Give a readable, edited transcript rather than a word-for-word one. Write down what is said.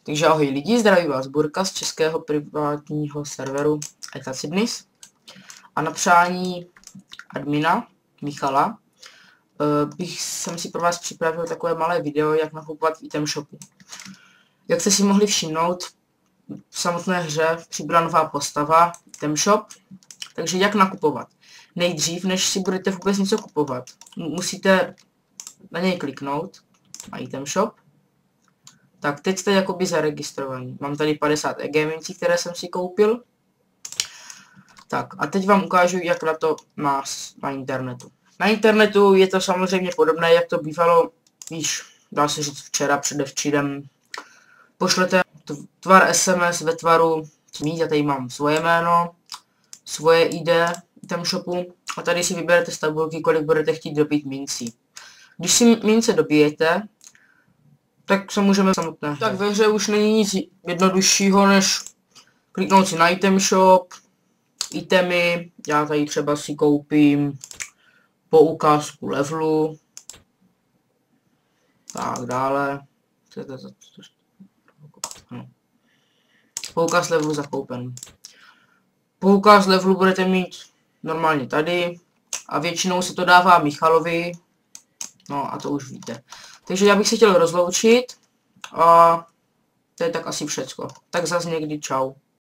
Takže ahoj lidi, zdraví vás Burka z českého privátního serveru Etacibnis. A na přání admina Michala jsem si pro vás připravil takové malé video, jak nakupovat v item shopu. Jak jste si mohli všimnout, v samotné hře přibyla nová postava, item shop. Takže jak nakupovat? Nejdřív, než si budete vůbec něco kupovat, musíte na něj kliknout, na item shop. Tak teď jste jakoby zaregistrovaní. Mám tady 50 e-mincí, které jsem si koupil. Tak a teď vám ukážu, jak na to má na internetu. Na internetu je to samozřejmě podobné, jak to bývalo, víš, dá se říct včera, předevčírem. Pošlete tvar SMS ve tvaru mít, já tady mám svoje jméno, svoje ID item shopu a tady si vyberete z tabulky, kolik budete chtít dobít mincí. Když si mince dobijete, tak se můžeme samotné. Tak ve hře už není nic jednoduššího, než kliknout si na item shop, itemy, já tady třeba si koupím poukázku levelu, tak dále, poukaz levelu zakoupen. Poukaz levelu budete mít normálně tady a většinou se to dává Michalovi, no a to už víte. Takže já bych se chtěl rozloučit a to je tak asi všecko. Tak zas někdy čau.